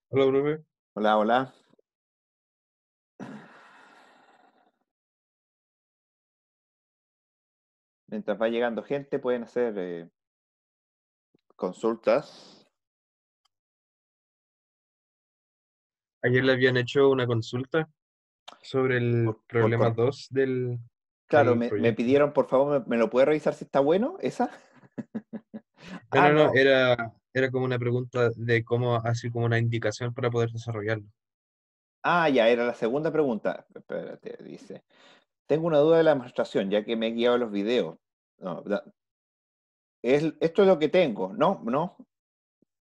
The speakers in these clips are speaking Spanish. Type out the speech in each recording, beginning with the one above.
Hola, profe. Hola, hola. Mientras va llegando gente, pueden hacer consultas. Ayer le habían hecho una consulta sobre el Por problema 2 del, claro, del me proyecto. pidieron, por favor, ¿me lo puede revisar si está bueno? ¿Esa? No, Ah, no, no, no. era como una pregunta de cómo, así como una indicación para poder desarrollarlo. Ah, ya, era la segunda pregunta. Espérate, dice. Tengo una duda de la demostración, ya que me he guiado en los videos. No, esto es lo que tengo. No, no.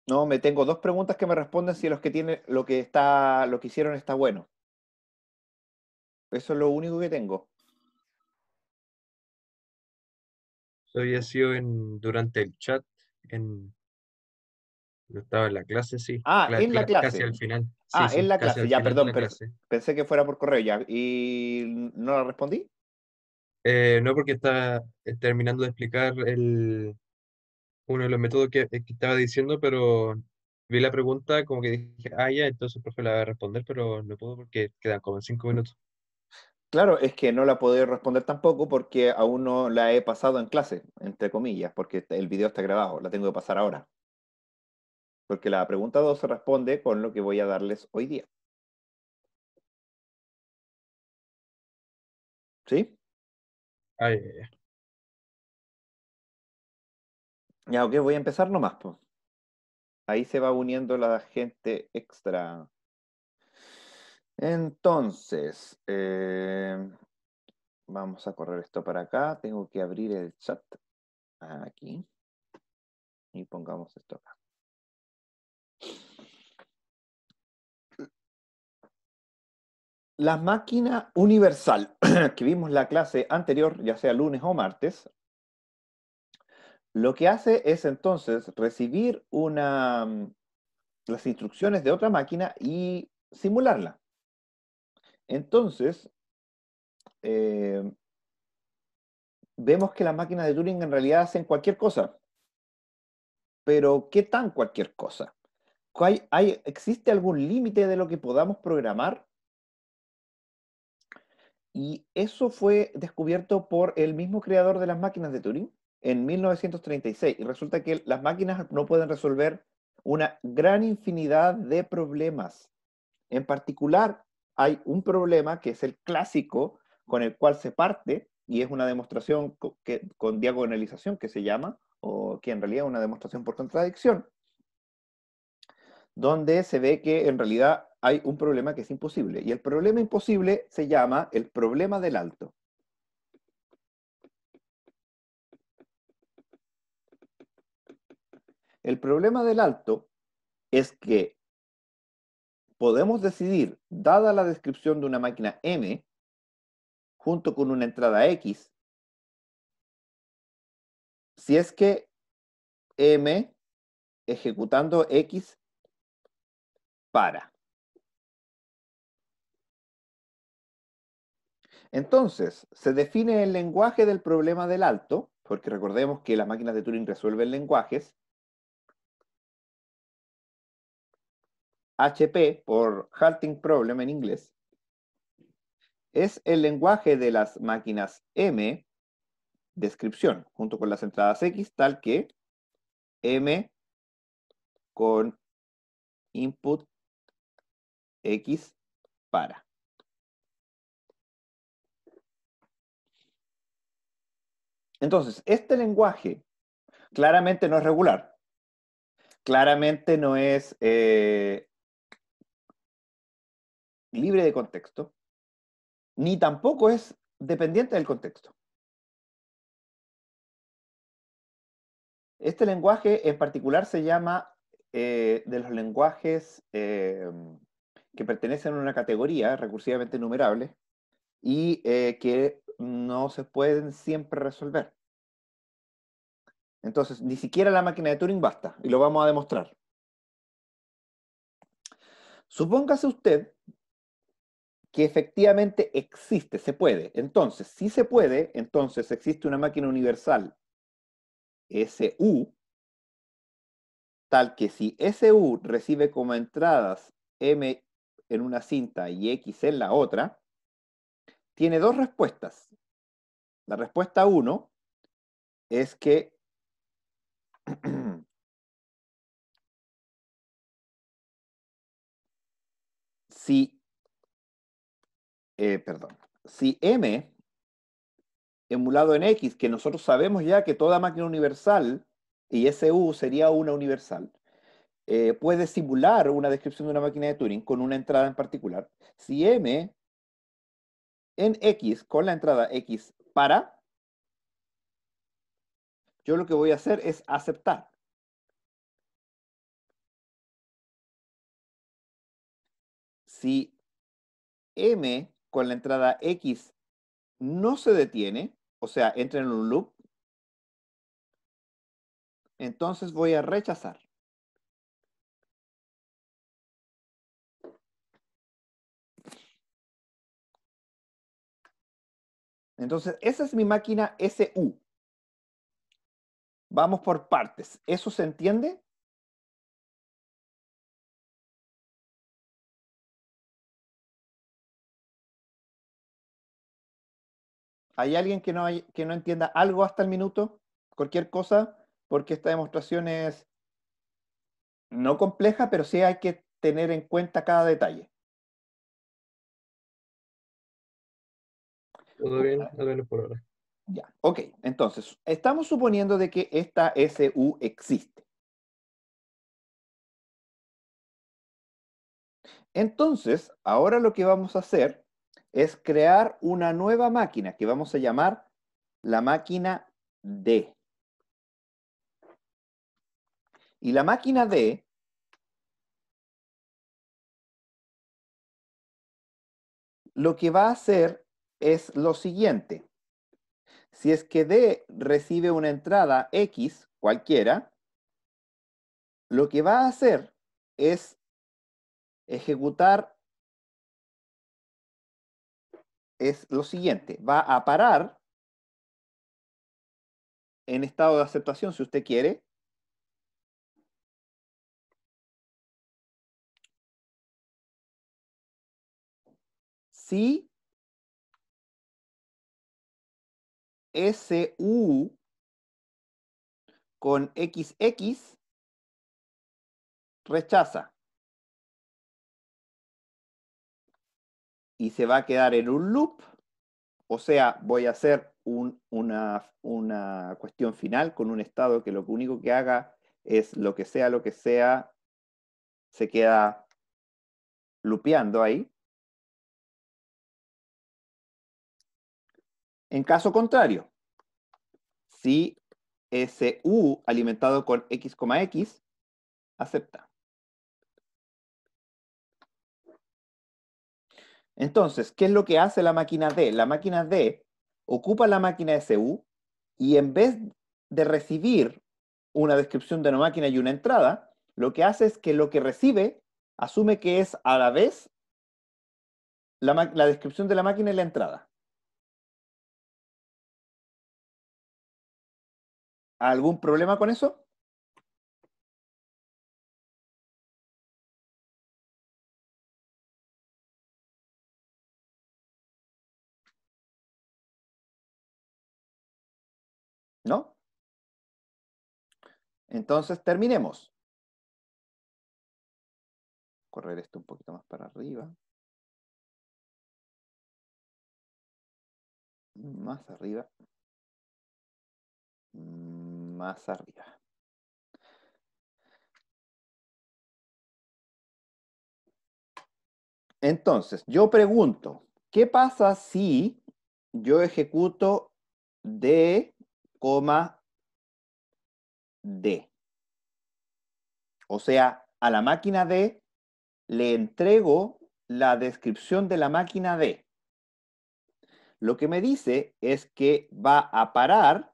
No, me tengo dos preguntas que me responden si los que tiene, lo que hicieron está bueno. Eso es lo único que tengo. Eso había sido durante el chat, yo estaba en la clase, sí, Ah, en la casi clase. al final. Sí, Ah, en sí, la casi clase, al ya, final de perdón, la pero clase. pensé que fuera por correo ya. ¿Y no la respondí? No porque estaba terminando de explicar uno de los métodos que estaba diciendo, pero vi la pregunta como que dije, ah, ya, entonces el profe la va a responder, pero no puedo porque quedan como en 5 minutos. Claro, es que no la puedo responder tampoco porque aún no la he pasado en clase, entre comillas, porque el video está grabado, la tengo que pasar ahora. Porque la pregunta 2 se responde con lo que voy a darles hoy día. ¿Sí? Ay, ay, ay. Ya, ok, voy a empezar nomás, pues. Ahí se va uniendo la gente extra. Entonces, vamos a correr esto para acá. Tengo que abrir el chat aquí y pongamos esto acá. La máquina universal que vimos en la clase anterior, ya sea lunes o martes, lo que hace es entonces recibir las instrucciones de otra máquina y simularla. Entonces, eh, vemos que las máquinas de Turing en realidad hacen cualquier cosa, pero ¿qué tan cualquier cosa? ¿Existe algún límite de lo que podamos programar? Y eso fue descubierto por el mismo creador de las máquinas de Turing en 1936. Y resulta que las máquinas no pueden resolver una gran infinidad de problemas. En particular, hay un problema que es el clásico con el cual se parte, y es una demostración con diagonalización que se llama, o que en realidad es una demostración por contradicción, donde se ve que en realidad hay un problema que es imposible. Y el problema imposible se llama el problema del alto. El problema del alto es que podemos decidir, dada la descripción de una máquina M, junto con una entrada X, si es que M ejecutando X para. Entonces, se define el lenguaje del problema del alto, porque recordemos que las máquinas de Turing resuelven lenguajes, HP por Halting Problem en inglés, es el lenguaje de las máquinas M, descripción, junto con las entradas X, tal que M con input X para. Entonces, este lenguaje claramente no es regular, claramente no es libre de contexto, ni tampoco es dependiente del contexto. Este lenguaje en particular se llama de los lenguajes que pertenecen a una categoría recursivamente enumerable y que no se pueden siempre resolver. Entonces, ni siquiera la máquina de Turing basta, y lo vamos a demostrar. Supóngase usted que efectivamente existe, se puede. Entonces, si se puede, entonces existe una máquina universal SU tal que si SU recibe como entradas M en una cinta y X en la otra, tiene dos respuestas. La respuesta 1 es que si, perdón, si M emulado en X, que nosotros sabemos ya que toda máquina universal, y SU sería una universal, puede simular una descripción de una máquina de Turing con una entrada en particular. Si M en X con la entrada X para, yo lo que voy a hacer es aceptar. Si M con la entrada X no se detiene, o sea, entra en un loop, entonces voy a rechazar. Entonces, esa es mi máquina SU. Vamos por partes. ¿Eso se entiende? ¿Hay alguien que no entienda algo hasta el minuto? Cualquier cosa, porque esta demostración es no compleja, pero sí hay que tener en cuenta cada detalle. Todo bien, al menos por ahora. Ya, ok. Entonces, estamos suponiendo de que esta SU existe. Entonces, ahora lo que vamos a hacer es crear una nueva máquina que vamos a llamar la máquina D. Y la máquina D lo que va a hacer es lo siguiente. Si es que D recibe una entrada X, cualquiera, lo que va a hacer es ejecutar, es lo siguiente. Va a parar en estado de aceptación, si usted quiere, si SU con XX rechaza y se va a quedar en un loop, o sea, voy a hacer una cuestión final con un estado que lo único que haga es lo que sea, se queda lupeando ahí. En caso contrario, si SU alimentado con X, X, acepta. Entonces, ¿qué es lo que hace la máquina D? La máquina D ocupa la máquina SU y en vez de recibir una descripción de una máquina y una entrada, lo que hace es que lo que recibe asume que es a la vez la descripción de la máquina y la entrada. ¿Algún problema con eso? ¿No? Entonces terminemos. Correr esto un poquito más para arriba. Más arriba. Más arriba. Entonces, yo pregunto, ¿qué pasa si yo ejecuto D, D? O sea, a la máquina D le entrego la descripción de la máquina D. Lo que me dice es que va a parar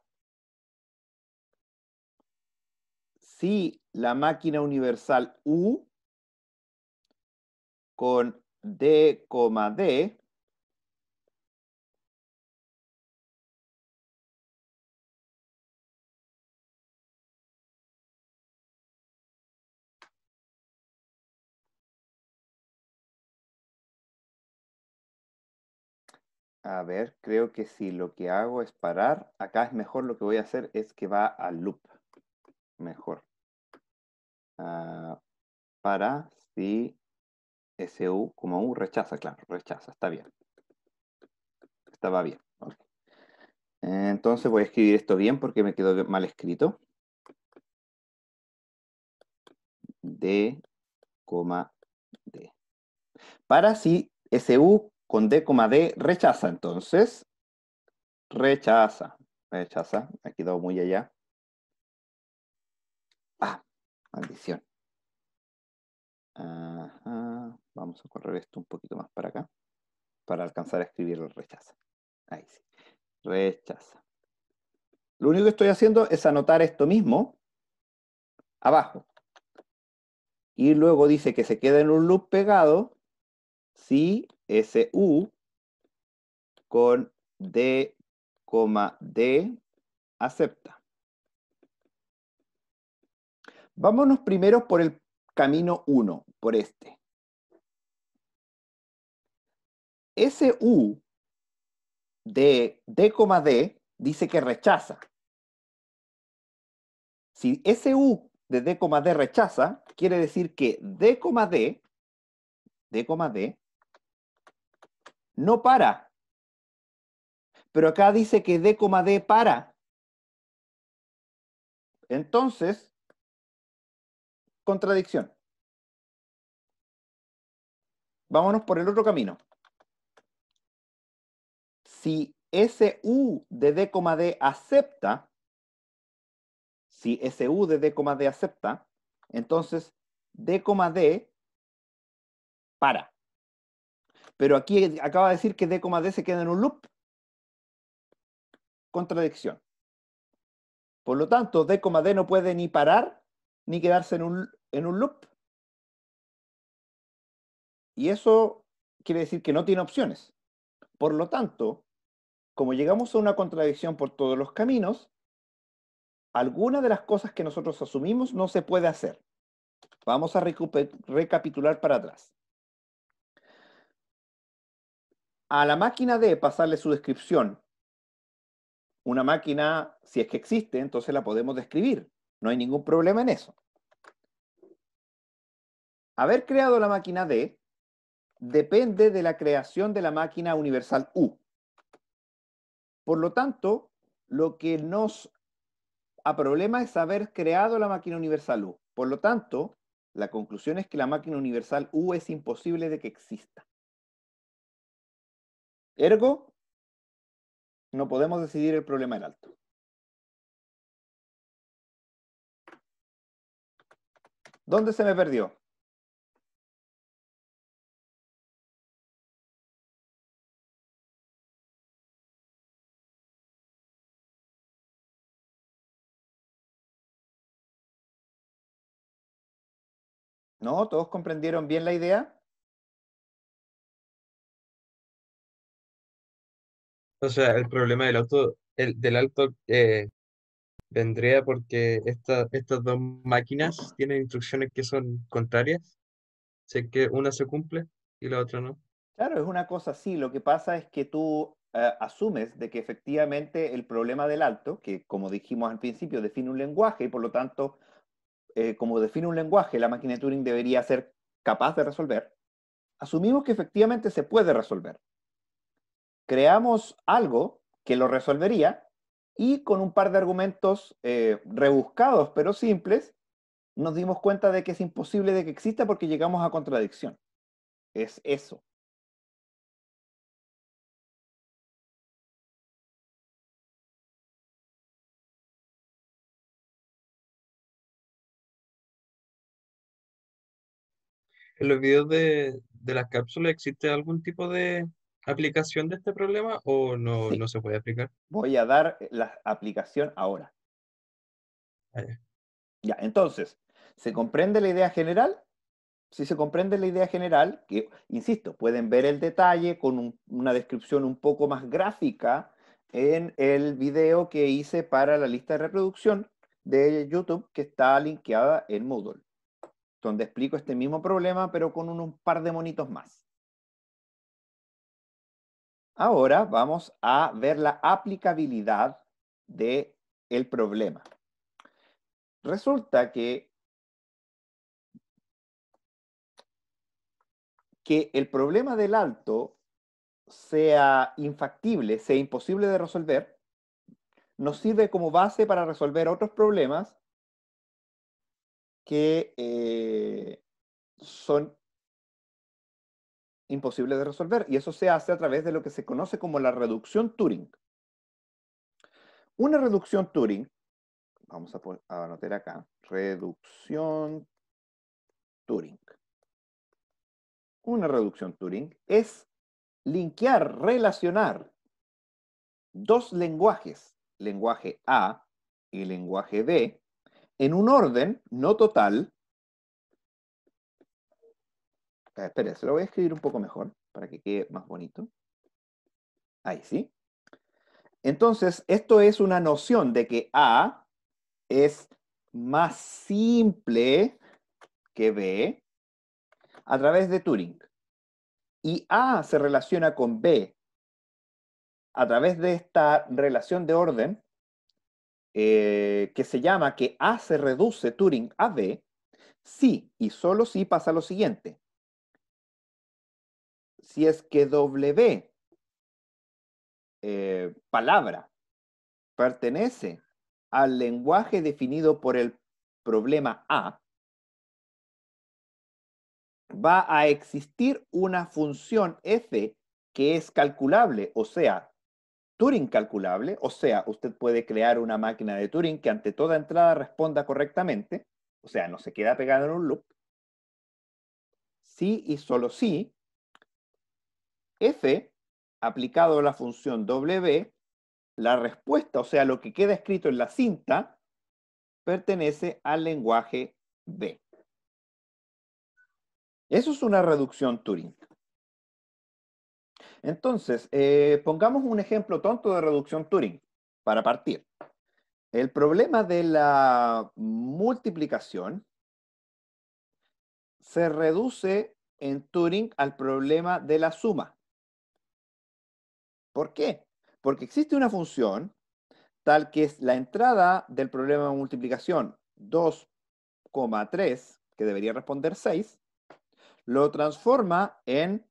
si la máquina universal U con D, D A ver, creo que si lo que hago es parar, acá es mejor lo que voy a hacer es que va al loop. Mejor. Ah, para si SU como U rechaza, claro, rechaza, está bien. Estaba bien. Ok. Entonces voy a escribir esto bien porque me quedó mal escrito. D, D. Para si SU con D, D rechaza, entonces rechaza. Rechaza. Ha quedado muy allá. Ah, maldición. Ajá. Vamos a correr esto un poquito más para acá para alcanzar a escribir el rechaza. Ahí sí. Rechaza. Lo único que estoy haciendo es anotar esto mismo abajo. Y luego dice que se queda en un loop pegado si SU con D, D acepta. Vámonos primero por el camino 1, por este. SU de D, D dice que rechaza. Si SU de D, D rechaza, quiere decir que D, D no para. Pero acá dice que D, D para. Entonces, contradicción. Vámonos por el otro camino. Si SU de D, D acepta, si SU de D, D acepta, entonces D, D para. Pero aquí acaba de decir que D, D se queda en un loop. Contradicción. Por lo tanto, D, D no puede ni parar ni quedarse en un loop. Y eso quiere decir que no tiene opciones. Por lo tanto, como llegamos a una contradicción por todos los caminos, alguna de las cosas que nosotros asumimos no se puede hacer. Vamos a recapitular para atrás. A la máquina D pasarle su descripción. Una máquina, si es que existe, entonces la podemos describir. No hay ningún problema en eso. Haber creado la máquina D depende de la creación de la máquina universal U. Por lo tanto, lo que nos problema es haber creado la máquina universal U. Por lo tanto, la conclusión es que la máquina universal U es imposible de que exista. Ergo, no podemos decidir el problema del alto. ¿Dónde se me perdió? ¿No? ¿Todos comprendieron bien la idea? O sea, el problema del alto vendría porque estas dos máquinas tienen instrucciones que son contrarias. Sé que una se cumple y la otra no. Claro, es una cosa así. Lo que pasa es que tú asumes de que efectivamente el problema del alto, que como dijimos al principio, define un lenguaje y por lo tanto, como define un lenguaje, la máquina de Turing debería ser capaz de resolver. Asumimos que efectivamente se puede resolver. Creamos algo que lo resolvería y con un par de argumentos rebuscados pero simples, nos dimos cuenta de que es imposible de que exista porque llegamos a contradicción. Es eso. ¿En los videos de las cápsulas existe algún tipo de aplicación de este problema o Sí, no se puede aplicar? voy a dar la aplicación ahora. Ah, ya. Ya, entonces, ¿se comprende la idea general? Si se comprende la idea general, que, insisto, pueden ver el detalle con una descripción un poco más gráfica en el video que hice para la lista de reproducción de YouTube que está linkeada en Moodle, donde explico este mismo problema, pero con un par de monitos más. Ahora vamos a ver la aplicabilidad del problema. Resulta que el problema del alto sea infactible, sea imposible de resolver, nos sirve como base para resolver otros problemas que son imposibles de resolver. Y eso se hace a través de lo que se conoce como la reducción Turing. Una reducción Turing, vamos a anotar acá, reducción Turing. Una reducción Turing es linkear, relacionar dos lenguajes, lenguaje A y lenguaje B, en un orden no total. Espera, se lo voy a escribir un poco mejor para que quede más bonito. Ahí sí. Entonces, esto es una noción de que A es más simple que B a través de Turing. Y A se relaciona con B a través de esta relación de orden que se llama que A se reduce Turing a B, si y solo si pasa lo siguiente. Si es que W, palabra, pertenece al lenguaje definido por el problema A, va a existir una función f que es calculable, o sea, Turing calculable, o sea, usted puede crear una máquina de Turing que ante toda entrada responda correctamente, o sea, no se queda pegado en un loop, si y solo si f aplicado a la función w, la respuesta, o sea, lo que queda escrito en la cinta, pertenece al lenguaje B. Eso es una reducción Turing. Entonces, pongamos un ejemplo tonto de reducción Turing para partir. El problema de la multiplicación se reduce en Turing al problema de la suma. ¿Por qué? Porque existe una función tal que es la entrada del problema de multiplicación 2,3, que debería responder 6, lo transforma en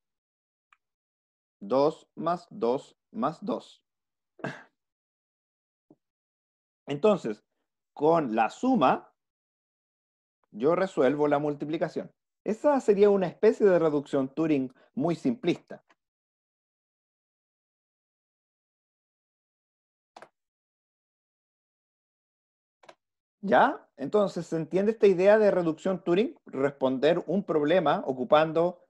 2 más 2 más 2. Entonces, con la suma, yo resuelvo la multiplicación. Esa sería una especie de reducción Turing muy simplista. ¿Ya? Entonces, ¿se entiende esta idea de reducción Turing? Responder un problema ocupando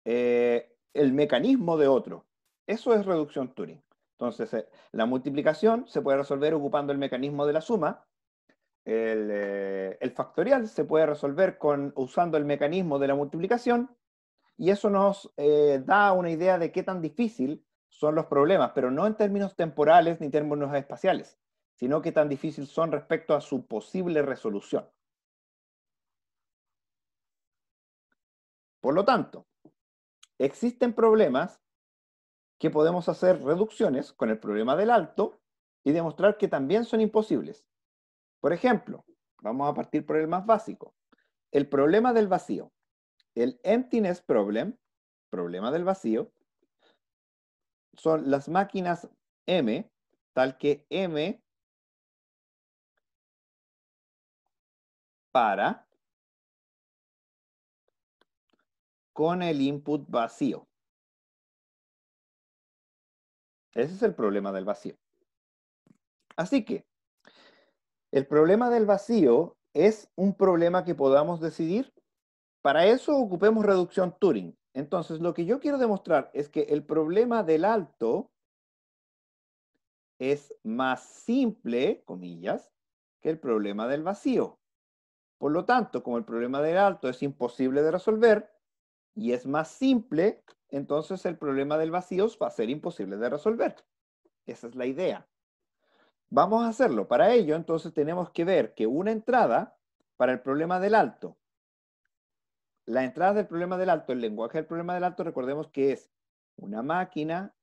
el mecanismo de otro. Eso es reducción Turing. Entonces, la multiplicación se puede resolver ocupando el mecanismo de la suma. El factorial se puede resolver usando el mecanismo de la multiplicación. Y eso nos da una idea de qué tan difícil son los problemas, pero no en términos temporales ni términos espaciales, sino qué tan difícil son respecto a su posible resolución. Por lo tanto, existen problemas que podemos hacer reducciones con el problema del alto y demostrar que también son imposibles. Por ejemplo, vamos a partir por el más básico, el problema del vacío. El emptiness problem, problema del vacío, son las máquinas M, tal que M para con el input vacío. Ese es el problema del vacío. Así que el problema del vacío es un problema que podamos decidir. Para eso ocupemos reducción Turing. Entonces, lo que yo quiero demostrar es que el problema del alto es más simple, comillas, que el problema del vacío. Por lo tanto, como el problema del alto es imposible de resolver y es más simple, entonces el problema del vacío va a ser imposible de resolver. Esa es la idea. Vamos a hacerlo. Para ello, entonces tenemos que ver que una entrada para el problema del alto, la entrada del problema del alto, el lenguaje del problema del alto, recordemos que es una máquina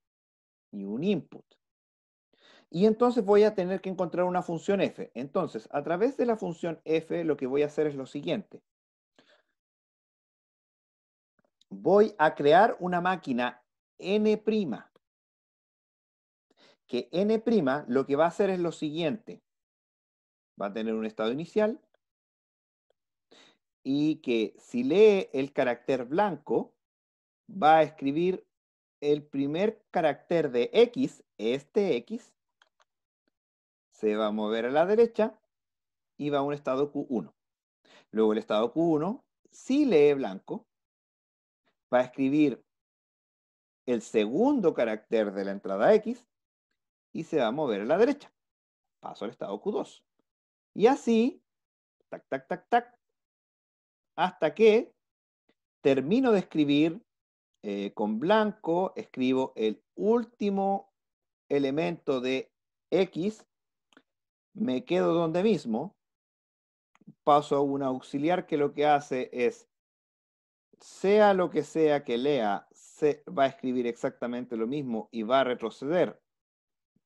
y un input. Y entonces voy a tener que encontrar una función f. Entonces, a través de la función f, lo que voy a hacer es lo siguiente. Voy a crear una máquina n', que n' lo que va a hacer es lo siguiente. Va a tener un estado inicial y que si lee el carácter blanco, va a escribir el primer carácter de x, este x, se va a mover a la derecha y va a un estado Q1. Luego el estado Q1, si lee blanco, va a escribir el segundo carácter de la entrada X y se va a mover a la derecha. Paso al estado Q2. Y así, tac, tac, tac, tac, hasta que termino de escribir con blanco, escribo el último elemento de X, me quedo donde mismo, paso a un auxiliar que lo que hace es, sea lo que sea que lea, se va a escribir exactamente lo mismo y va a retroceder.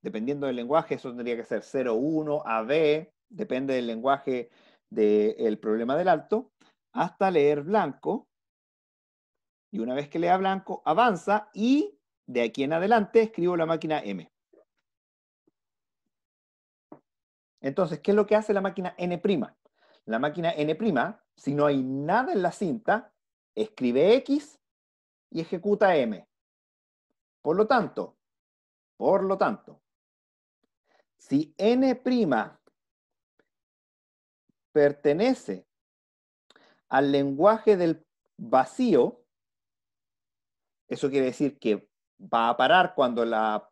Dependiendo del lenguaje, eso tendría que ser 0,1 a B, depende del lenguaje del problema del alto, hasta leer blanco. Y una vez que lea blanco, avanza y de aquí en adelante escribo la máquina M. Entonces, ¿qué es lo que hace la máquina N'? La máquina N', si no hay nada en la cinta, escribe X y ejecuta M. Por lo tanto, si N' pertenece al lenguaje del vacío, eso quiere decir que va a parar cuando la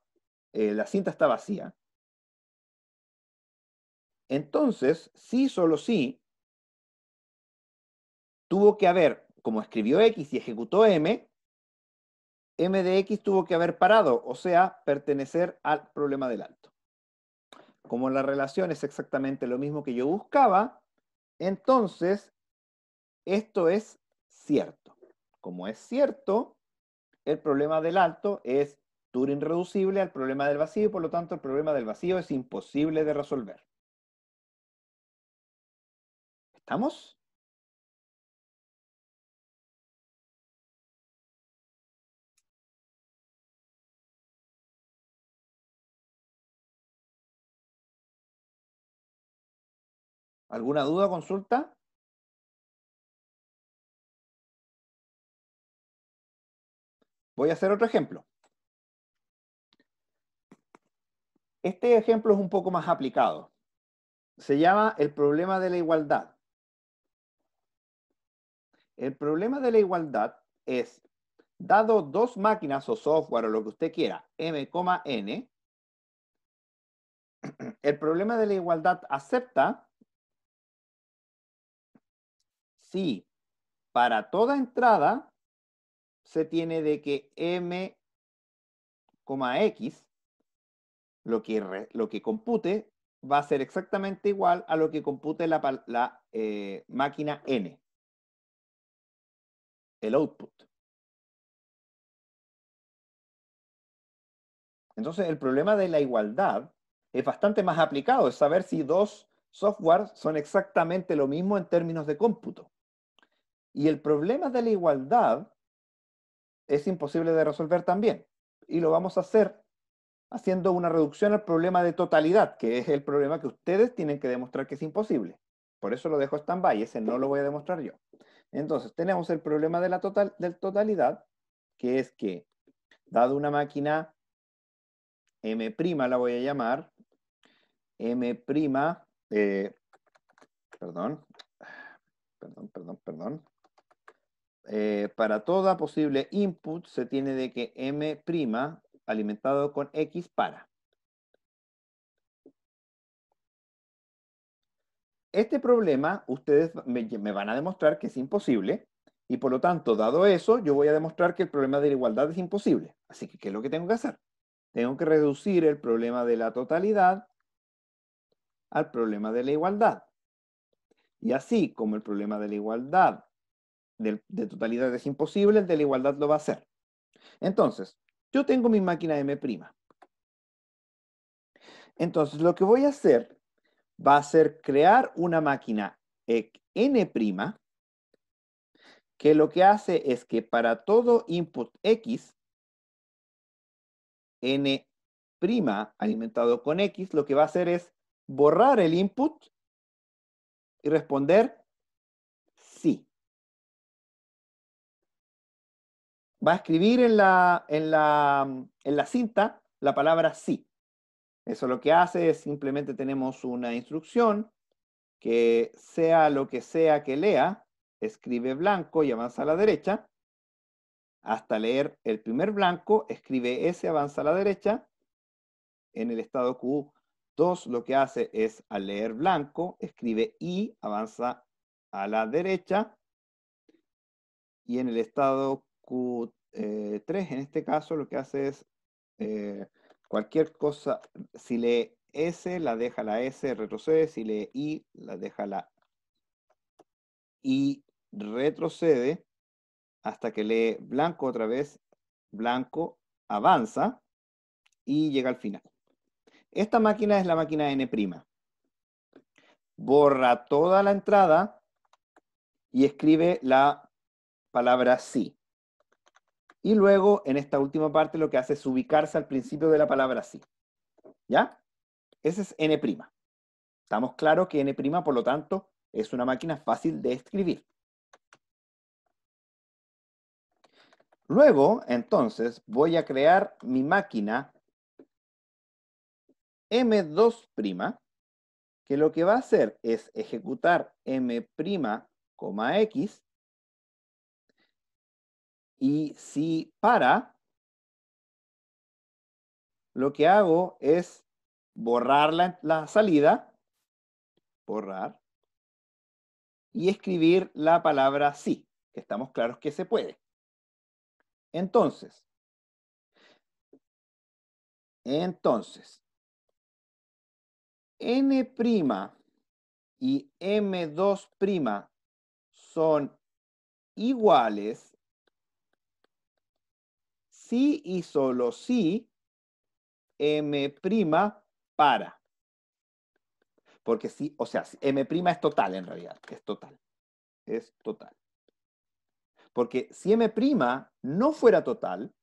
cinta está vacía. Entonces, sí, solo sí, tuvo que haber, como escribió X y ejecutó M, M de X tuvo que haber parado, o sea, pertenecer al problema del alto. Como la relación es exactamente lo mismo que yo buscaba, entonces esto es cierto. Como es cierto, el problema del alto es Turing reducible al problema del vacío y por lo tanto el problema del vacío es imposible de resolver. ¿Estamos? ¿Alguna duda, consulta? Voy a hacer otro ejemplo. Este ejemplo es un poco más aplicado. Se llama el problema de la igualdad. El problema de la igualdad es, dado dos máquinas o software o lo que usted quiera, m, n, el problema de la igualdad acepta si para toda entrada se tiene de que m, x, lo que compute va a ser exactamente igual a lo que compute la máquina n, el output. Entonces, el problema de la igualdad es bastante más aplicado, es saber si dos softwares son exactamente lo mismo en términos de cómputo. Y el problema de la igualdad es imposible de resolver también. Y lo vamos a hacer haciendo una reducción al problema de totalidad, que es el problema que ustedes tienen que demostrar que es imposible. Por eso lo dejo stand-by, ese no lo voy a demostrar yo. Entonces, tenemos el problema de la totalidad, que es que, dado una máquina M' la voy a llamar, M', perdón, perdón. Para toda posible input se tiene de que M' alimentado con X para. Este problema ustedes me van a demostrar que es imposible y por lo tanto, dado eso, yo voy a demostrar que el problema de la igualdad es imposible. Así que, ¿qué es lo que tengo que hacer? Tengo que reducir el problema de la totalidad al problema de la igualdad. Y así como el problema de la igualdad de totalidad es imposible, el de la igualdad lo va a hacer. Entonces, yo tengo mi máquina M'. Entonces, lo que voy a hacer va a ser crear una máquina n', que lo que hace es que para todo input x, n' alimentado con x, lo que va a hacer es borrar el input y responder sí. Va a escribir en la cinta la palabra sí. Eso lo que hace es simplemente tenemos una instrucción que sea lo que sea que lea, escribe blanco y avanza a la derecha. Hasta leer el primer blanco, escribe S, avanza a la derecha. En el estado Q2 lo que hace es al leer blanco, escribe I, avanza a la derecha. Y en el estado Q3, en este caso, lo que hace es cualquier cosa, si lee S, la deja la S, retrocede, si lee I, la deja la I, retrocede, hasta que lee blanco otra vez, blanco, avanza y llega al final. Esta máquina es la máquina n'. Borra toda la entrada y escribe la palabra sí. Y luego, en esta última parte, lo que hace es ubicarse al principio de la palabra sí. ¿Ya? Ese es n'. Estamos claros que n', por lo tanto, es una máquina fácil de escribir. Luego, entonces, voy a crear mi máquina m2', que lo que va a hacer es ejecutar m', x, y si para, lo que hago es borrar la salida, borrar, y escribir la palabra sí, que estamos claros que se puede. Entonces, n' y m2' son iguales si y solo si m' para. Porque sí, o sea, m' es total en realidad, es total. Es total. Porque si m' no fuera total,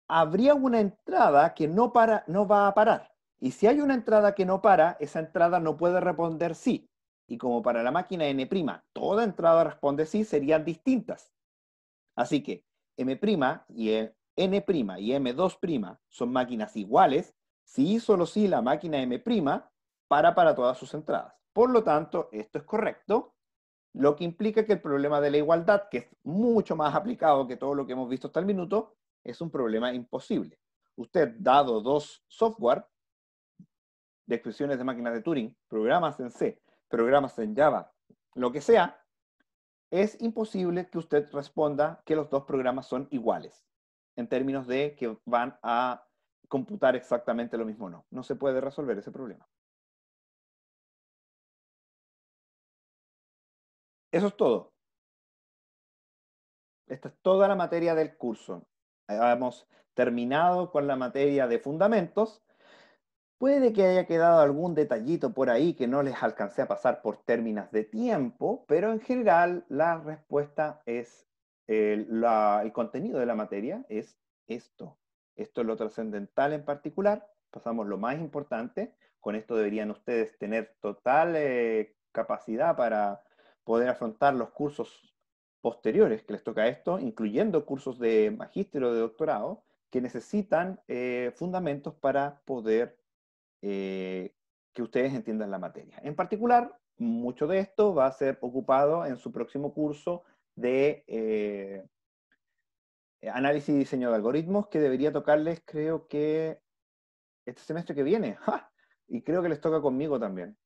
habría una entrada que no va a parar. Y si hay una entrada que no para, esa entrada no puede responder sí. Y como para la máquina n', toda entrada responde sí, serían distintas. Así que m' y n' y m2' son máquinas iguales si y solo si la máquina m' para todas sus entradas. Por lo tanto, esto es correcto, lo que implica que el problema de la igualdad, que es mucho más aplicado que todo lo que hemos visto hasta el minuto, es un problema imposible. Usted, dado dos software de expresiones de máquinas de Turing, programas en C, programas en Java, lo que sea, es imposible que usted responda que los dos programas son iguales, en términos de que van a computar exactamente lo mismo. No, no se puede resolver ese problema. Eso es todo. Esta es toda la materia del curso. Hemos terminado con la materia de fundamentos. Puede que haya quedado algún detallito por ahí que no les alcancé a pasar por términos de tiempo, pero en general la respuesta es, el contenido de la materia es esto. Esto es lo trascendental en particular. Pasamos lo más importante. Con esto deberían ustedes tener total capacidad para poder afrontar los cursos posteriores que les toca esto, incluyendo cursos de magíster o de doctorado, que necesitan fundamentos para poder que ustedes entiendan la materia. En particular, mucho de esto va a ser ocupado en su próximo curso de análisis y diseño de algoritmos, que debería tocarles, creo que este semestre que viene. ¡Ja! Y creo que les toca conmigo también.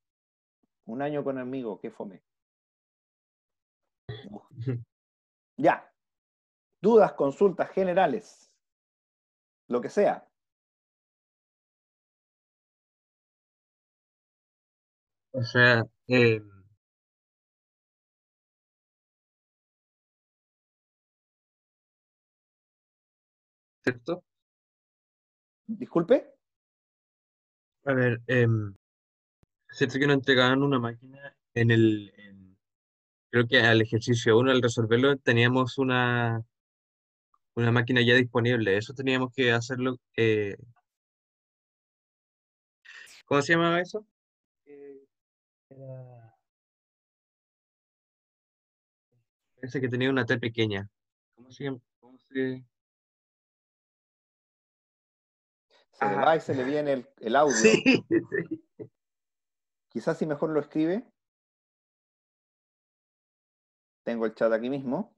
Un año conmigo, qué fome. Uf. Ya, dudas, consultas generales, lo que sea. O sea, ¿cierto? Disculpe. A ver, siento que nos entregaban una máquina creo que al ejercicio uno, al resolverlo, teníamos una máquina ya disponible. Eso teníamos que hacerlo. ¿Cómo se llamaba eso? Era ese que tenía una T pequeña. ¿Cómo se llama? ¿Cómo se...? Se le Ah, va y se le viene el sí, audio. sí. Quizás si mejor lo escribe, tengo el chat aquí mismo.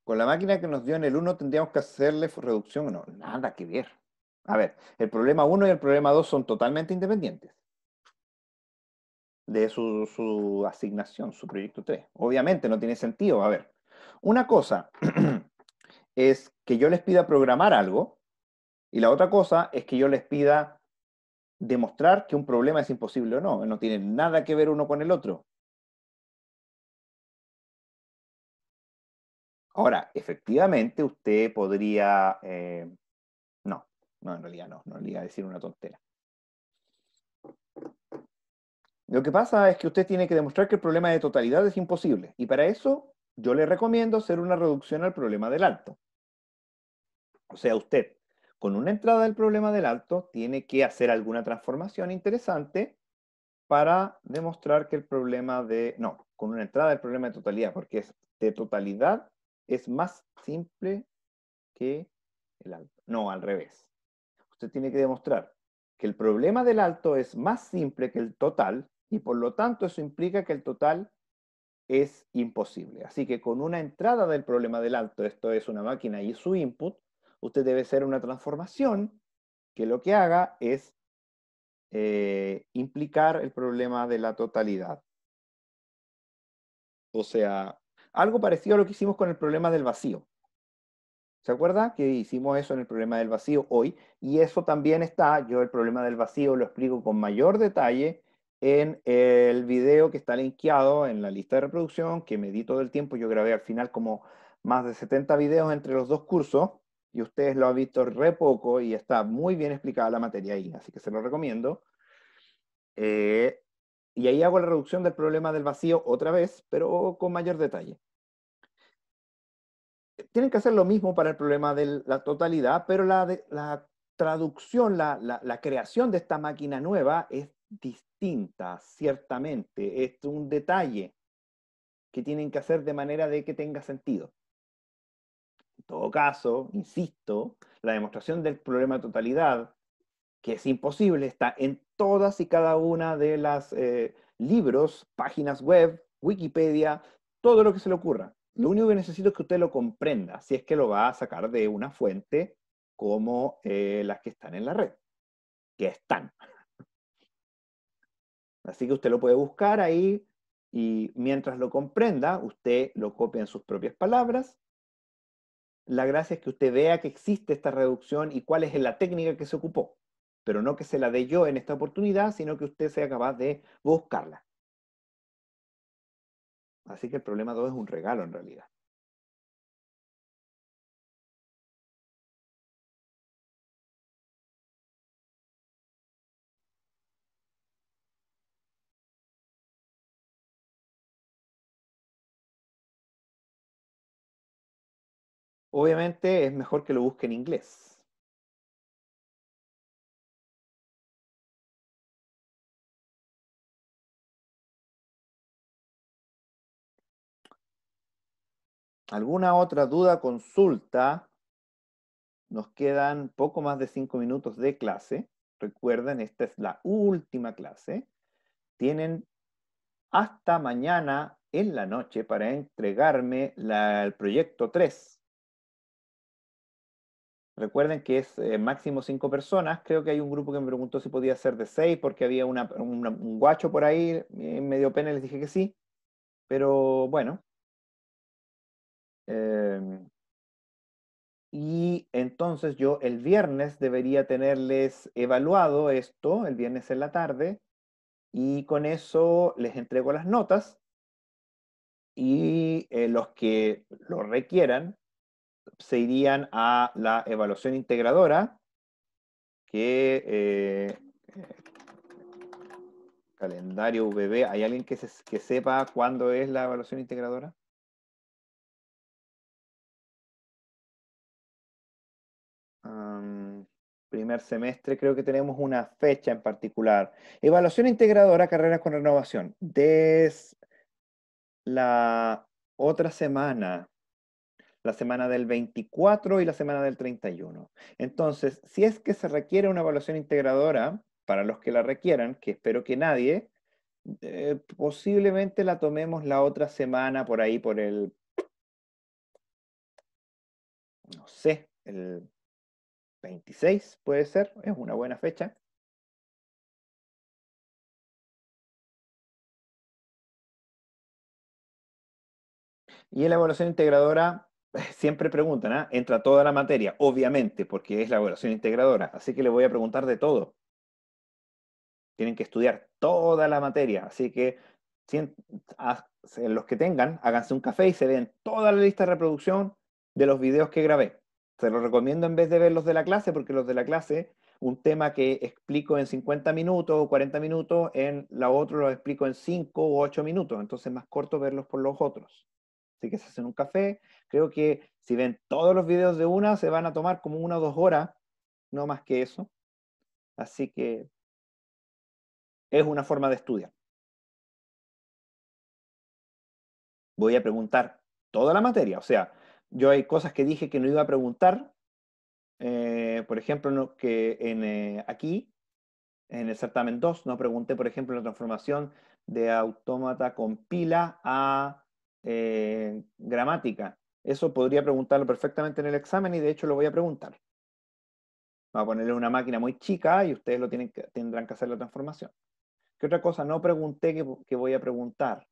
Con la máquina que nos dio en el uno tendríamos que hacerle reducción. No, nada que ver. A ver, el problema uno y el problema 2 son totalmente independientes de su asignación, su proyecto 3. Obviamente no tiene sentido. A ver, una cosa es que yo les pida programar algo y la otra cosa es que yo les pida demostrar que un problema es imposible o no. No tiene nada que ver uno con el otro. Ahora, efectivamente, usted podría... no, no, en realidad no, no le iba a decir una tontera. Lo que pasa es que usted tiene que demostrar que el problema de totalidad es imposible. Y para eso yo le recomiendo hacer una reducción al problema del alto. O sea, usted, con una entrada del problema del alto, tiene que hacer alguna transformación interesante para demostrar que el problema de... No, con una entrada del problema de totalidad, porque es de totalidad es más simple que el alto. No, al revés. Usted tiene que demostrar que el problema del alto es más simple que el total y por lo tanto eso implica que el total es imposible. Así que con una entrada del problema del alto, esto es una máquina y su input, usted debe hacer una transformación que lo que haga es implicar el problema de la totalidad. O sea, algo parecido a lo que hicimos con el problema del vacío. ¿Se acuerda que hicimos eso en el problema del vacío hoy? Y eso también está, yo el problema del vacío lo explico con mayor detalle en el video que está linkeado en la lista de reproducción, que me di todo el tiempo, yo grabé al final como más de 70 videos entre los dos cursos, y ustedes lo han visto re poco y está muy bien explicada la materia ahí, así que se lo recomiendo. Eh, y ahí hago la reducción del problema del vacío otra vez, pero con mayor detalle. Tienen que hacer lo mismo para el problema de la totalidad, pero la traducción, la creación de esta máquina nueva es distinta, ciertamente. Es un detalle que tienen que hacer de manera de que tenga sentido. En todo caso, insisto, la demostración del problema de totalidad, que es imposible, está en todas y cada una de las libros, páginas web, Wikipedia, todo lo que se le ocurra. Lo único que necesito es que usted lo comprenda, si es que lo va a sacar de una fuente como las que están en la red, que están. Así que usted lo puede buscar ahí y mientras lo comprenda, usted lo copia en sus propias palabras. La gracia es que usted vea que existe esta reducción y cuál es la técnica que se ocupó, pero no que se la dé yo en esta oportunidad, sino que usted sea capaz de buscarla. Así que el problema 2 es un regalo en realidad. Obviamente es mejor que lo busque en inglés. ¿Alguna otra duda, consulta? Nos quedan poco más de 5 minutos de clase. Recuerden, esta es la última clase. Tienen hasta mañana en la noche para entregarme el proyecto 3. Recuerden que es máximo 5 personas. Creo que hay un grupo que me preguntó si podía ser de 6 porque había un guacho por ahí. Me dio pena, les dije que sí. Pero bueno, eh, Y entonces yo el viernes debería tenerles evaluado esto, el viernes en la tarde, y con eso les entrego las notas y los que lo requieran se irían a la evaluación integradora, que calendario VB, ¿hay alguien que sepa cuándo es la evaluación integradora? Am, primer semestre, creo que tenemos una fecha en particular. Evaluación integradora, carreras con renovación. La otra semana, la semana del 24 y la semana del 31. Entonces, si es que se requiere una evaluación integradora, para los que la requieran, que espero que nadie, posiblemente la tomemos la otra semana por ahí, por el, no sé, el 26 puede ser, es una buena fecha. Y en la evaluación integradora siempre preguntan, ¿ah? Entra toda la materia, obviamente, porque es la evaluación integradora. Así que le voy a preguntar de todo. Tienen que estudiar toda la materia. Así que los que tengan, háganse un café y se ven toda la lista de reproducción de los videos que grabé. Se los recomiendo en vez de ver los de la clase, porque los de la clase, un tema que explico en 50 minutos o 40 minutos, en la otra lo explico en 5 u 8 minutos. Entonces es más corto verlos por los otros. Así que se hacen un café. Creo que si ven todos los videos de una, se van a tomar como 1 o 2 horas, no más que eso. Así que es una forma de estudiar. Voy a preguntar toda la materia. O sea, yo hay cosas que dije que no iba a preguntar. Por ejemplo, que aquí, en el certamen 2 no pregunté, por ejemplo, la transformación de autómata con pila a gramática. Eso podría preguntarlo perfectamente en el examen y de hecho lo voy a preguntar. Voy a ponerle una máquina muy chica y ustedes tendrán que hacer la transformación. ¿Qué otra cosa? No pregunté que voy a preguntar.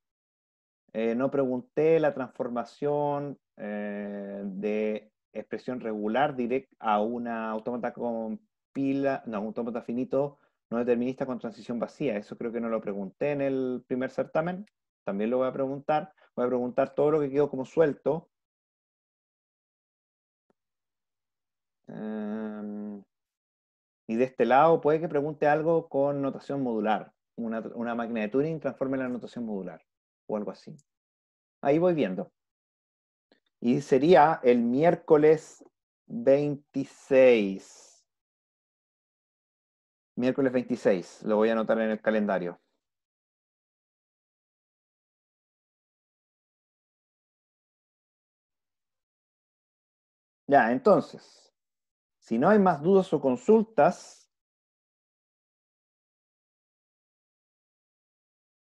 No pregunté la transformación de expresión regular directa a una autómata con pila, no, un autómata finito no determinista con transición vacía. Eso creo que no lo pregunté en el primer certamen. También lo voy a preguntar. Voy a preguntar todo lo que quedó como suelto. Em, y de este lado puede que pregunte algo con notación modular. Una máquina de Turing transforme la notación modular o algo así. Ahí voy viendo. Y sería el miércoles 26. Miércoles 26, lo voy a anotar en el calendario. Ya, entonces, si no hay más dudas o consultas,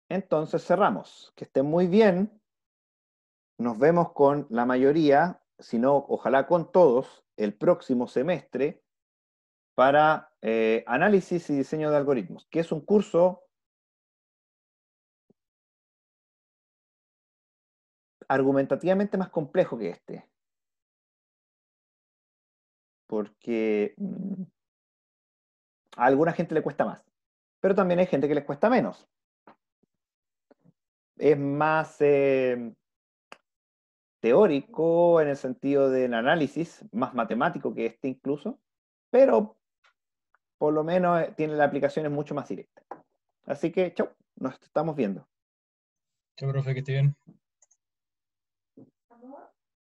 entonces cerramos. Que estén muy bien. Nos vemos con la mayoría, si no, ojalá con todos, el próximo semestre para análisis y diseño de algoritmos, que es un curso argumentativamente más complejo que este, porque a alguna gente le cuesta más, pero también hay gente que les cuesta menos. Es más teórico en el sentido del análisis, más matemático que este incluso, pero por lo menos tiene las aplicaciones mucho más directas. Así que, chau, nos estamos viendo. Chao, profe, que esté bien.